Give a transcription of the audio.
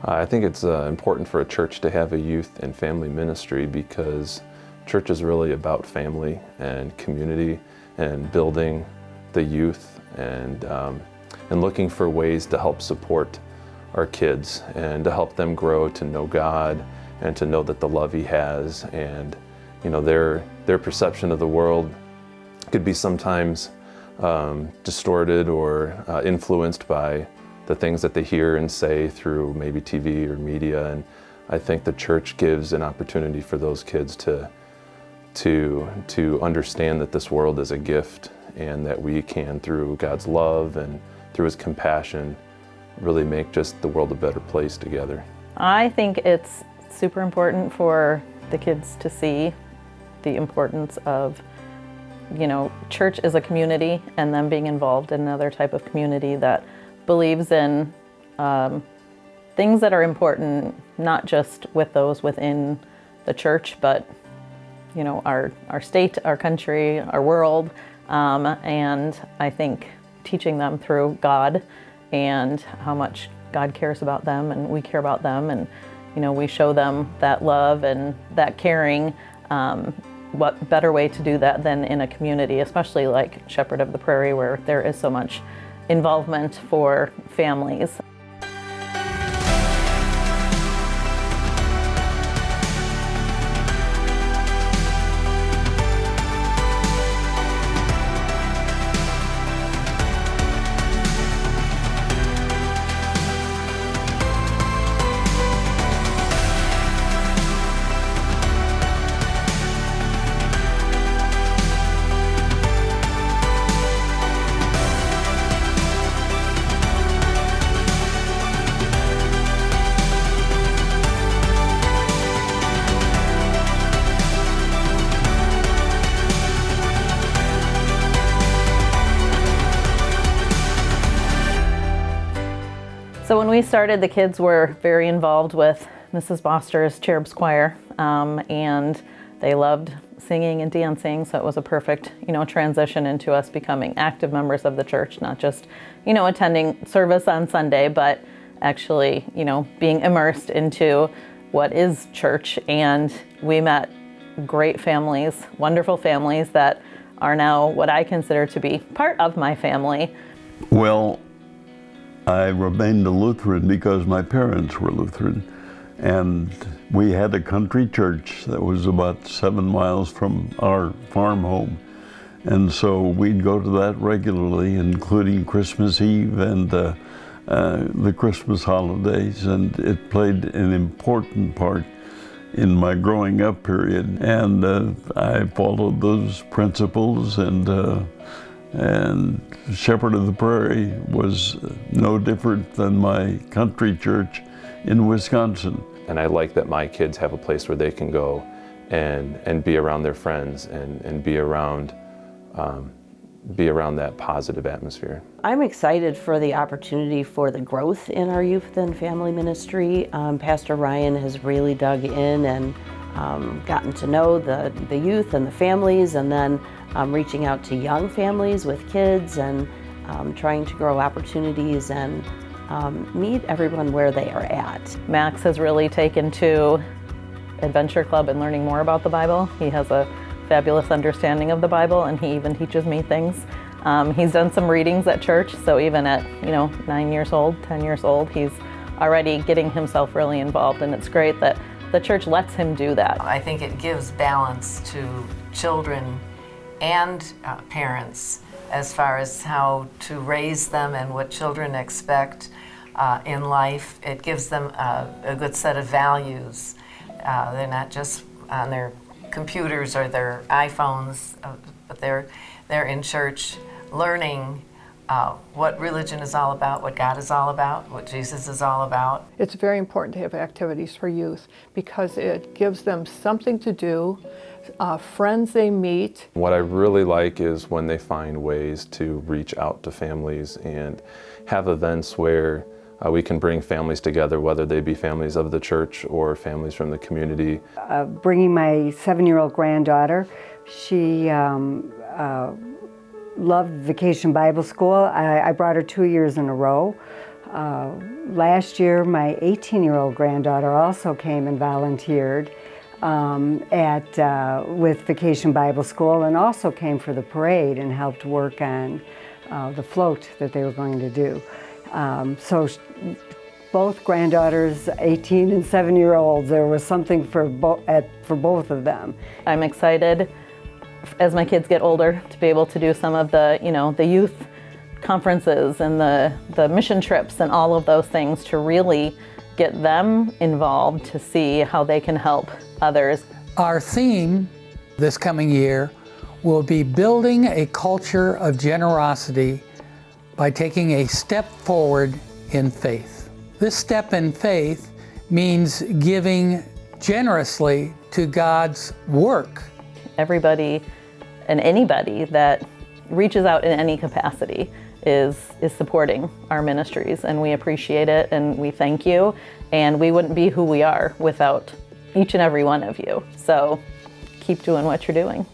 I think it's important for a church to have a youth and family ministry because church is really about family and community and building the youth and looking for ways to help support our kids and to help them grow to know God and to know that the love He has. And you know, their perception of the world could be sometimes distorted or influenced by the things that they hear and say through maybe TV or media. And I think the church gives an opportunity for those kids to understand that this world is a gift and that we can, through God's love and through His compassion, really make just the world a better place together. I think it's super important for the kids to see the importance of, you know, church is a community, and them being involved in another type of community that believes in things that are important, not just with those within the church, but you know, our state, our country, our world, and I think teaching them through God and how much God cares about them and we care about them, and you know, we show them that love and that caring. What better way to do that than in a community, especially like Shepherd of the Prairie, where there is so much involvement for families. So when we started, the kids were very involved with Mrs. Boster's Cherubs Choir, and they loved singing and dancing, so it was a perfect, you know, transition into us becoming active members of the church, not just, you know, attending service on Sunday, but actually, you know, being immersed into what is church. And we met great families, wonderful families that are now what I consider to be part of my family. Well, I remained a Lutheran because my parents were Lutheran, and we had a country church that was about 7 miles from our farm home, and so we'd go to that regularly, including Christmas Eve and the Christmas holidays, and it played an important part in my growing up period, and I followed those principles, and Shepherd of the Prairie was no different than my country church in Wisconsin. And I like that my kids have a place where they can go and be around their friends and be around that positive atmosphere. I'm excited for the opportunity for the growth in our youth and family ministry. Pastor Ryan has really dug in and gotten to know the youth and the families, and then reaching out to young families with kids and trying to grow opportunities and meet everyone where they are at. Max has really taken to Adventure Club and learning more about the Bible. He has a fabulous understanding of the Bible, and he even teaches me things. He's done some readings at church, so even at 9 years old, 10 years old, he's already getting himself really involved, and it's great that the church lets him do that. I think it gives balance to children and parents as far as how to raise them and what children expect in life. It gives them a good set of values. They're not just on their computers or their iPhones, but they're in church learning what religion is all about, what God is all about, what Jesus is all about. It's very important to have activities for youth because it gives them something to do, friends they meet. What I really like is when they find ways to reach out to families and have events where we can bring families together, whether they be families of the church or families from the community. Bringing my 7-year-old granddaughter, she loved Vacation Bible School. I brought her 2 years in a row. Last year, my 18-year-old granddaughter also came and volunteered with Vacation Bible School, and also came for the parade and helped work on the float that they were going to do. Both granddaughters, 18 and 7-year-olds, there was something for both of them. I'm excited as my kids get older to be able to do some of the, the youth conferences and the mission trips and all of those things, to really get them involved, to see how they can help others. Our theme this coming year will be building a culture of generosity by taking a step forward in faith. This step in faith means giving generously to God's work. Everybody and anybody that reaches out in any capacity is supporting our ministries, and we appreciate it, and we thank you, and we wouldn't be who we are without each and every one of you. So keep doing what you're doing.